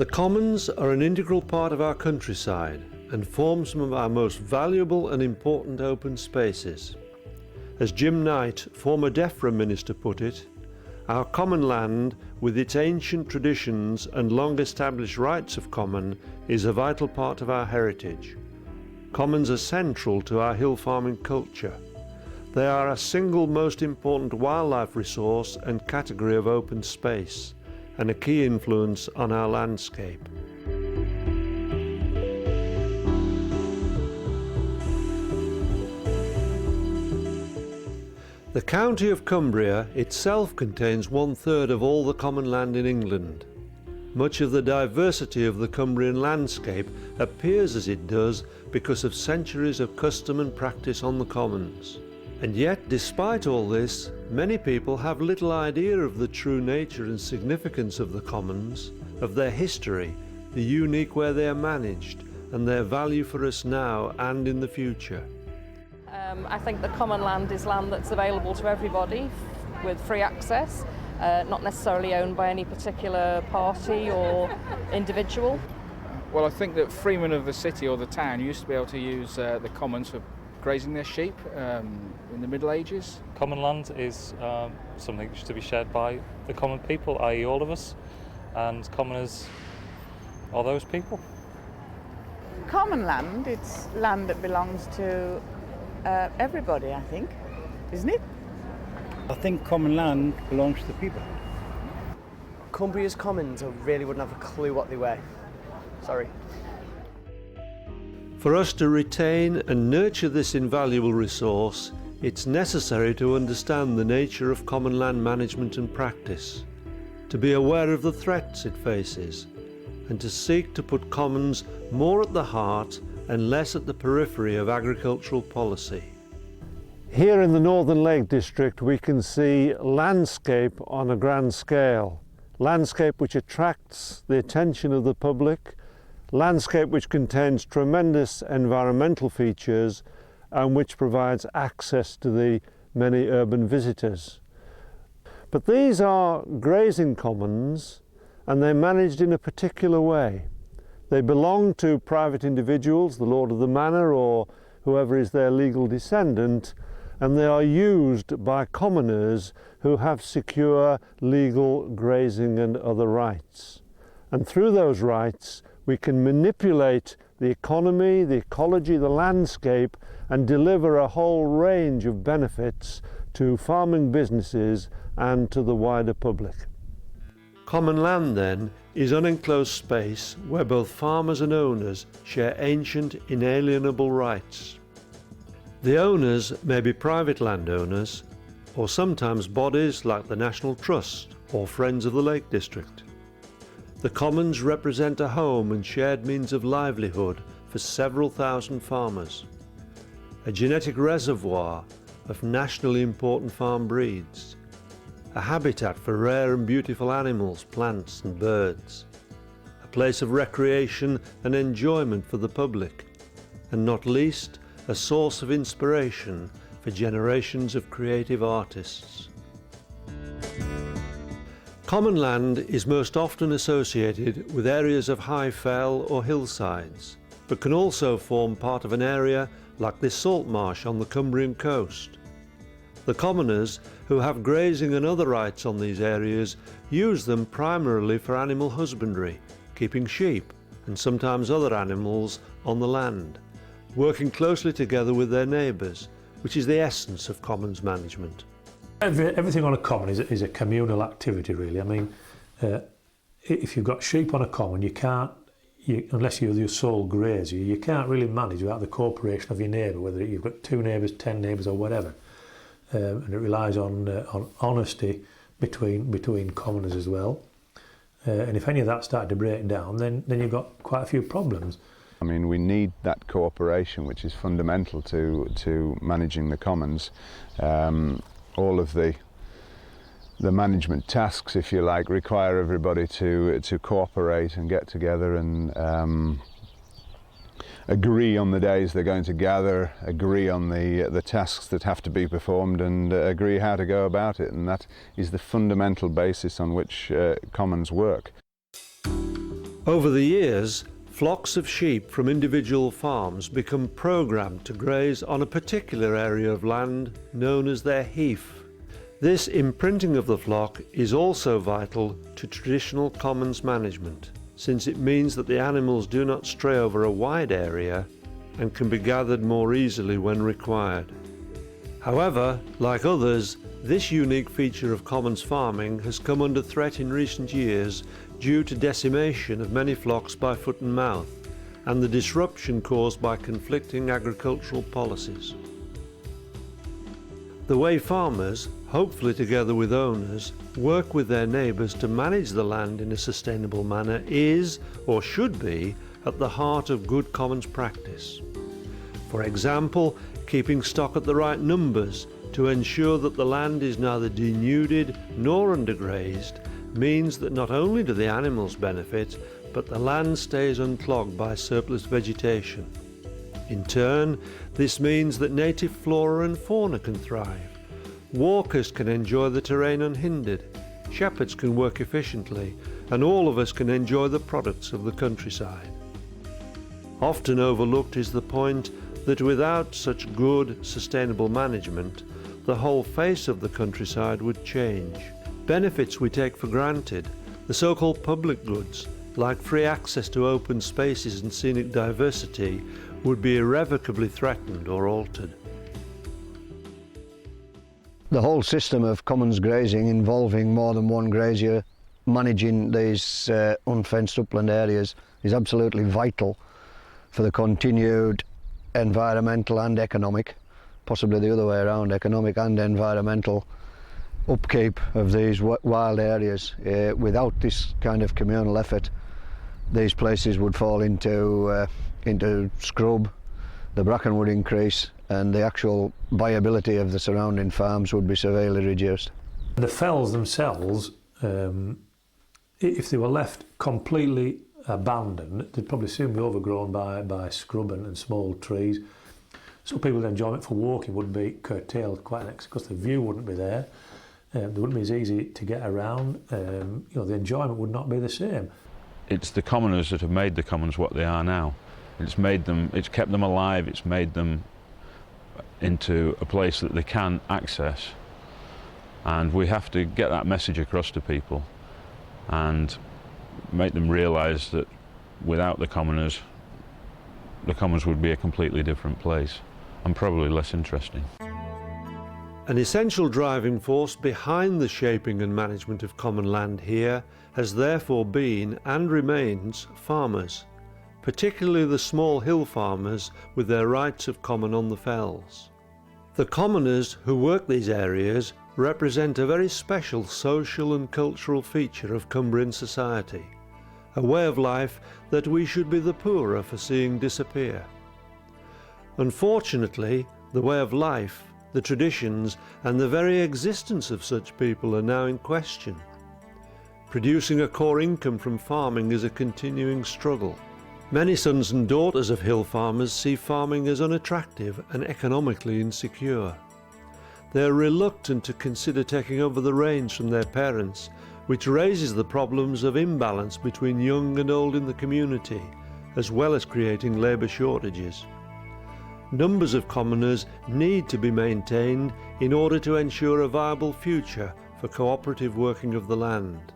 The commons are an integral part of our countryside and form some of our most valuable and important open spaces. As Jim Knight, former DEFRA minister, put it, our common land, with its ancient traditions and long-established rights of common, is a vital part of our heritage. Commons are central to our hill farming culture. They are our single most important wildlife resource and category of open space, and a key influence on our landscape. The county of Cumbria itself contains 1/3 of all the common land in England. Much of the diversity of the Cumbrian landscape appears as it does because of centuries of custom and practice on the commons. And yet, despite all this, many people have little idea of the true nature and significance of the commons, of their history, the unique way they are managed, and their value for us now and in the future. I think the common land is land that's available to everybody with free access, not necessarily owned by any particular party or individual. Well, I think that freemen of the city or the town used to be able to use the commons for grazing their sheep in the Middle Ages. Common land is something which is to be shared by the common people, i.e. all of us, and commoners are those people. Common land, it's land that belongs to everybody, I think, isn't it? I think common land belongs to the people. Cumbria's commons, I really wouldn't have a clue what they were. Sorry. For us to retain and nurture this invaluable resource, it's necessary to understand the nature of common land management and practice, to be aware of the threats it faces, and to seek to put commons more at the heart and less at the periphery of agricultural policy. Here in the Northern Lake District we can see landscape on a grand scale, landscape which attracts the attention of the public, landscape which contains tremendous environmental features and which provides access to the many urban visitors. But these are grazing commons and they're managed in a particular way. They belong to private individuals, the lord of the manor or whoever is their legal descendant, and they are used by commoners who have secure legal grazing and other rights. And through those rights we can manipulate the economy, the ecology, the landscape, and deliver a whole range of benefits to farming businesses and to the wider public. Common land, then, is unenclosed space where both farmers and owners share ancient, inalienable rights. The owners may be private landowners, or sometimes bodies like the National Trust or Friends of the Lake District. The commons represent a home and shared means of livelihood for several thousand farmers, a genetic reservoir of nationally important farm breeds, a habitat for rare and beautiful animals, plants and birds, a place of recreation and enjoyment for the public, and not least, a source of inspiration for generations of creative artists. Common land is most often associated with areas of high fell or hillsides, but can also form part of an area like this salt marsh on the Cumbrian coast. The commoners, who have grazing and other rights on these areas, use them primarily for animal husbandry, keeping sheep and sometimes other animals on the land, working closely together with their neighbours, which is the essence of commons management. Everything on a common is a communal activity, really. I mean, if you've got sheep on a common, unless you're the sole grazier, you can't really manage without the cooperation of your neighbour, whether you've got 2 neighbours, 10 neighbours or whatever. And it relies on honesty between commoners as well. And if any of that started to break down, then you've got quite a few problems. I mean, we need that cooperation, which is fundamental to managing the commons. All of the management tasks, if you like, require everybody to cooperate and get together and agree on the days they're going to gather, agree on the tasks that have to be performed, and agree how to go about it. And that is the fundamental basis on which commons work. Over the years, flocks of sheep from individual farms become programmed to graze on a particular area of land known as their heath. This imprinting of the flock is also vital to traditional commons management, since it means that the animals do not stray over a wide area and can be gathered more easily when required. However, like others, this unique feature of commons farming has come under threat in recent years due to decimation of many flocks by foot and mouth, and the disruption caused by conflicting agricultural policies. The way farmers, hopefully together with owners, work with their neighbours to manage the land in a sustainable manner is, or should be, at the heart of good commons practice. For example, keeping stock at the right numbers to ensure that the land is neither denuded nor undergrazed means that not only do the animals benefit, but the land stays unclogged by surplus vegetation. In turn, this means that native flora and fauna can thrive. Walkers can enjoy the terrain unhindered, shepherds can work efficiently, and all of us can enjoy the products of the countryside. Often overlooked is the point that without such good, sustainable management, the whole face of the countryside would change. Benefits we take for granted, the so-called public goods, like free access to open spaces and scenic diversity, would be irrevocably threatened or altered. The whole system of commons grazing involving more than one grazier managing these unfenced upland areas is absolutely vital for the continued environmental and economic, possibly the other way around, economic and environmental upkeep of these wild areas. Without this kind of communal effort, these places would fall into scrub, the bracken would increase, and the actual viability of the surrounding farms would be severely reduced. The fells themselves, if they were left completely abandoned, they'd probably soon be overgrown by scrub and small trees. So people's enjoyment for walking would be curtailed quite an extent because the view wouldn't be there. They wouldn't be as easy to get around. The enjoyment would not be the same. It's the commoners that have made the commons what they are now. It's made them, it's kept them alive, it's made them into a place that they can access. And we have to get that message across to people and make them realise that without the commons would be a completely different place and probably less interesting. An essential driving force behind the shaping and management of common land here has therefore been and remains farmers, particularly the small hill farmers with their rights of common on the fells. The commoners who work these areas represent a very special social and cultural feature of Cumbrian society, a way of life that we should be the poorer for seeing disappear. Unfortunately, the way of life, the traditions and the very existence of such people are now in question. Producing a core income from farming is a continuing struggle. Many sons and daughters of hill farmers see farming as unattractive and economically insecure. They are reluctant to consider taking over the reins from their parents, which raises the problems of imbalance between young and old in the community, as well as creating labour shortages. Numbers of commoners need to be maintained in order to ensure a viable future for cooperative working of the land.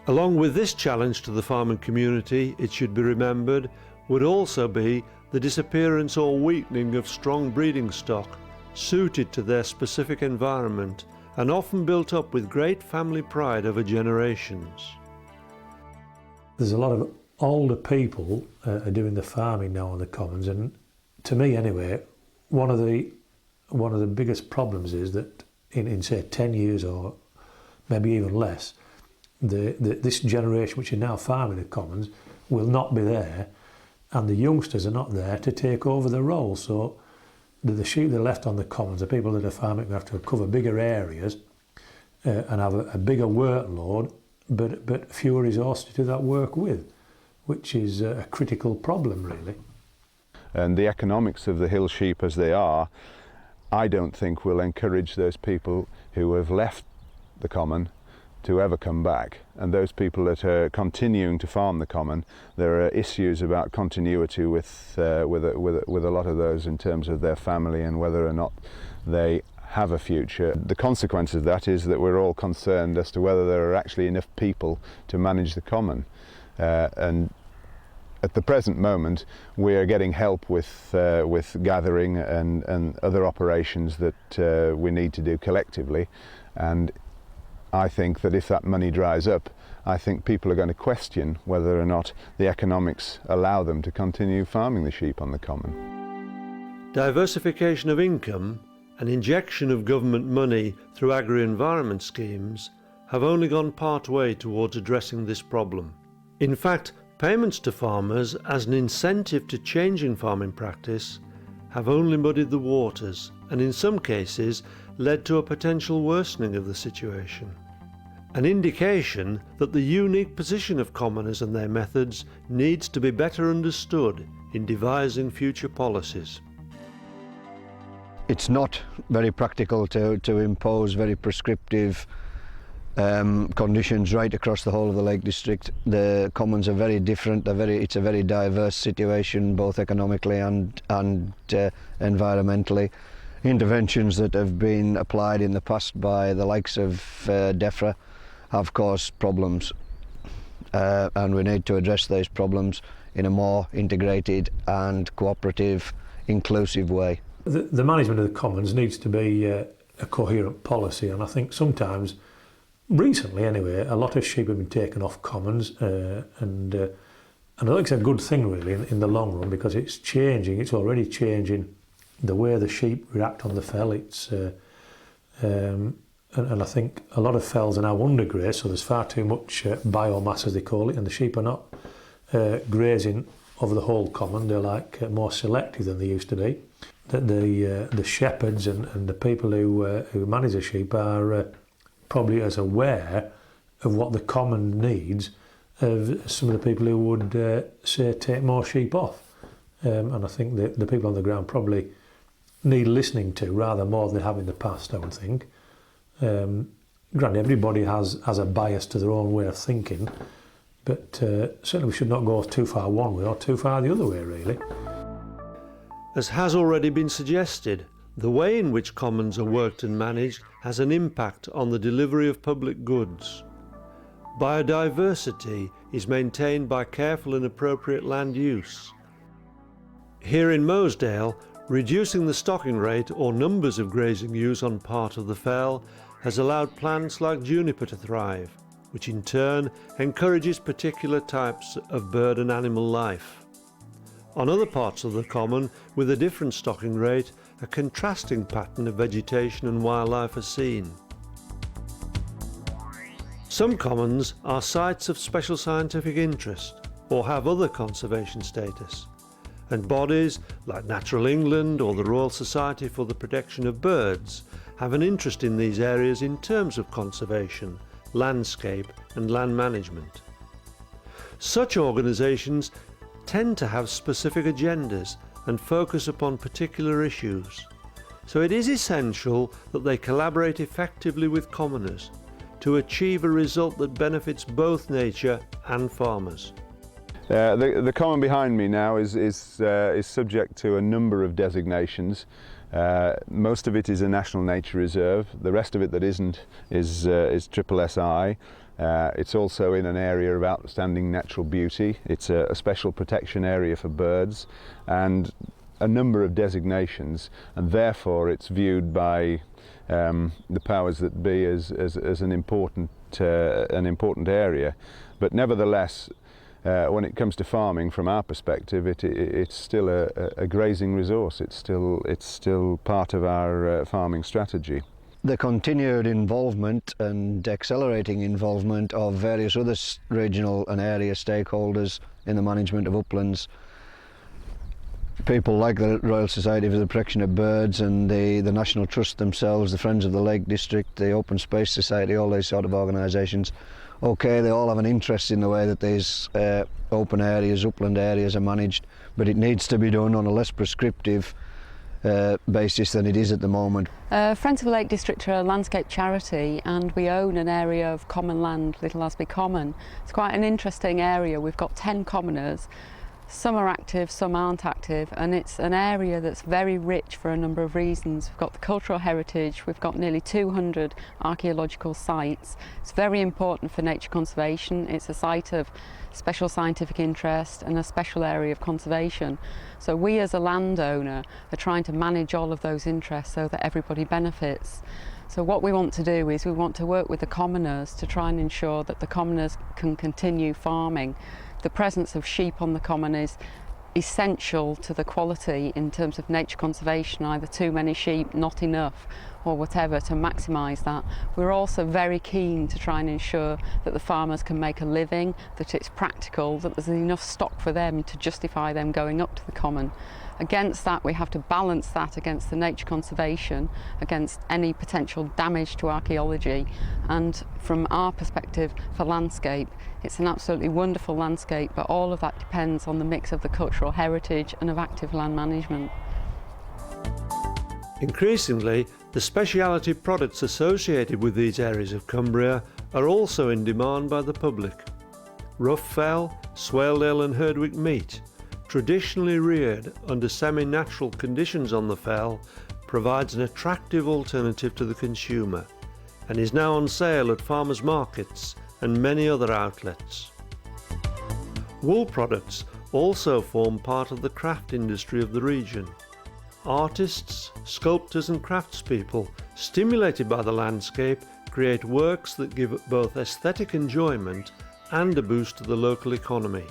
Along with this challenge to the farming community, it should be remembered, would also be the disappearance or weakening of strong breeding stock suited to their specific environment and often built up with great family pride over generations. There's a lot of older people are doing the farming now on the commons, and to me anyway, one of the biggest problems is that in say 10 years or maybe even less, this generation which are now farming the commons will not be there, and the youngsters are not there to take over the role. So the sheep that are left on the commons, the people that are farming have to cover bigger areas and have a bigger workload, but fewer resources to do that work with, which is a critical problem really. And the economics of the hill sheep as they are, I don't think will encourage those people who have left the common to ever come back, and those people that are continuing to farm the common, there are issues about continuity with a lot of those in terms of their family and whether or not they have a future. The consequence of that is that we're all concerned as to whether there are actually enough people to manage the common, and at the present moment we are getting help with gathering and other operations that we need to do collectively, and I think that if that money dries up, I think people are going to question whether or not the economics allow them to continue farming the sheep on the common. Diversification of income and injection of government money through agri-environment schemes have only gone part way towards addressing this problem. In fact, payments to farmers as an incentive to changing farming practice have only muddied the waters and in some cases led to a potential worsening of the situation. An indication that the unique position of commoners and their methods needs to be better understood in devising future policies. It's not very practical to impose very prescriptive conditions right across the whole of the Lake District. The commons are very different. It's a very diverse situation, both economically and environmentally. Interventions that have been applied in the past by the likes of DEFRA have caused problems, and we need to address those problems in a more integrated and cooperative, inclusive way. The management of the commons needs to be a coherent policy, and I think sometimes, recently anyway, a lot of sheep have been taken off commons, and I think it's a good thing really in the long run, because it's already changing the way the sheep react on the fell. And I think a lot of fells are now undergrazed, so there's far too much biomass, as they call it, and the sheep are not grazing over the whole common. They're more selective than they used to be. The shepherds and the people who manage the sheep are probably as aware of what the common needs of some of the people who would say take more sheep off. And I think the people on the ground probably need listening to rather more than they have in the past, I would think. Granted, everybody has a bias to their own way of thinking, but certainly we should not go too far one way or too far the other way, really. As has already been suggested, the way in which commons are worked and managed has an impact on the delivery of public goods. Biodiversity is maintained by careful and appropriate land use. Here in Mosedale, reducing the stocking rate or numbers of grazing ewes on part of the fell has allowed plants like juniper to thrive, which in turn encourages particular types of bird and animal life. On other parts of the common, with a different stocking rate, a contrasting pattern of vegetation and wildlife are seen. Some commons are sites of special scientific interest or have other conservation status, and bodies like Natural England or the Royal Society for the Protection of Birds have an interest in these areas in terms of conservation, landscape and land management. Such organisations tend to have specific agendas and focus upon particular issues, so it is essential that they collaborate effectively with commoners to achieve a result that benefits both nature and farmers. The common behind me now is subject to a number of designations. Most of it is a National Nature Reserve. The rest of it that isn't is SSSI. It's also in an area of outstanding natural beauty. It's a special protection area for birds, and a number of designations, and therefore it's viewed by the powers that be as an important area. But nevertheless, when it comes to farming, from our perspective, it's still a grazing resource. It's still part of our farming strategy. The continued involvement and accelerating involvement of various other regional and area stakeholders in the management of uplands, people like the Royal Society for the Protection of Birds and the National Trust themselves, the Friends of the Lake District, the Open Space Society, all these sort of organisations. Okay, they all have an interest in the way that these open areas, upland areas are managed, but it needs to be done on a less prescriptive basis than it is at the moment. Friends of the Lake District are a landscape charity, and we own an area of common land, Little Asby Common. It's quite an interesting area. We've got 10 commoners. Some are active, some aren't active, and it's an area that's very rich for a number of reasons. We've got the cultural heritage, we've got nearly 200 archaeological sites. It's very important for nature conservation. It's a site of special scientific interest and a special area of conservation. So we as a landowner are trying to manage all of those interests so that everybody benefits. So what we want to do is we want to work with the commoners to try and ensure that the commoners can continue farming. The presence of sheep on the common is essential to the quality in terms of nature conservation, either too many sheep, not enough, or whatever, to maximise that. We're also very keen to try and ensure that the farmers can make a living, that it's practical, that there's enough stock for them to justify them going up to the common. Against that, we have to balance that against the nature conservation, against any potential damage to archaeology, and from our perspective for landscape, it's an absolutely wonderful landscape, but all of that depends on the mix of the cultural heritage and of active land management. Increasingly, the speciality products associated with these areas of Cumbria are also in demand by the public. Rough fell, Swaledale and Herdwick meat, traditionally reared under semi-natural conditions on the fell, provides an attractive alternative to the consumer and is now on sale at farmers' markets and many other outlets. Wool products also form part of the craft industry of the region. Artists, sculptors and craftspeople, stimulated by the landscape, create works that give both aesthetic enjoyment and a boost to the local economy.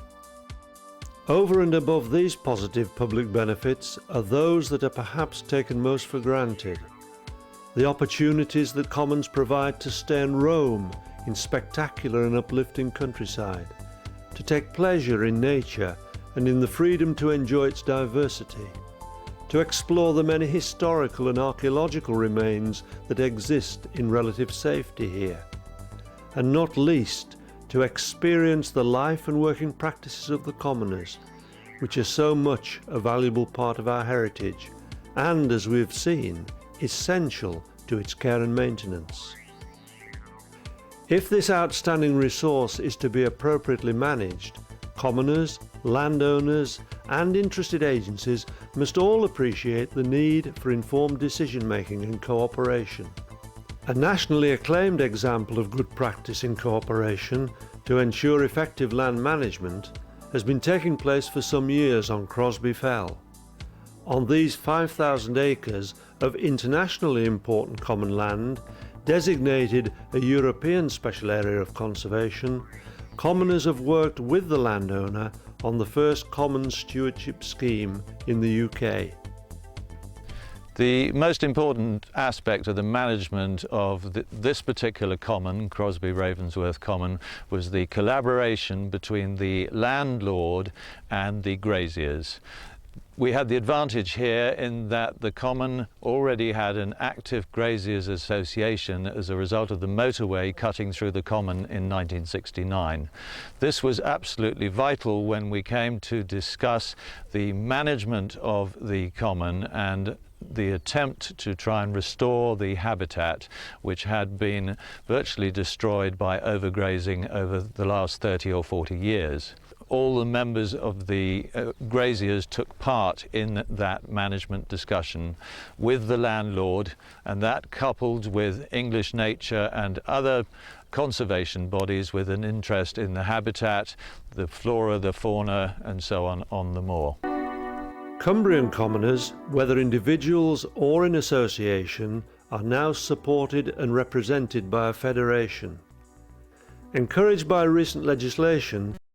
Over and above these positive public benefits are those that are perhaps taken most for granted. The opportunities that commons provide to stay and roam in spectacular and uplifting countryside, to take pleasure in nature and in the freedom to enjoy its diversity, to explore the many historical and archaeological remains that exist in relative safety here, and not least to experience the life and working practices of the commoners, which are so much a valuable part of our heritage and, as we have seen, essential to its care and maintenance. If this outstanding resource is to be appropriately managed, commoners, landowners and interested agencies must all appreciate the need for informed decision-making and cooperation. A nationally acclaimed example of good practice in cooperation to ensure effective land management has been taking place for some years on Crosby Fell. On these 5,000 acres of internationally important common land, designated a European Special Area of Conservation, commoners have worked with the landowner on the first common stewardship scheme in the UK. The most important aspect of the management of this particular common, Crosby Ravensworth Common, was the collaboration between the landlord and the graziers. We had the advantage here in that the common already had an active graziers association as a result of the motorway cutting through the common in 1969. This was absolutely vital when we came to discuss the management of the common and the attempt to try and restore the habitat which had been virtually destroyed by overgrazing over the last 30 or 40 years. All the members of the graziers took part in that management discussion with the landlord, and that coupled with English Nature and other conservation bodies with an interest in the habitat, the flora, the fauna and so on the moor. Cumbrian commoners, whether individuals or in association, are now supported and represented by a federation. Encouraged by recent legislation,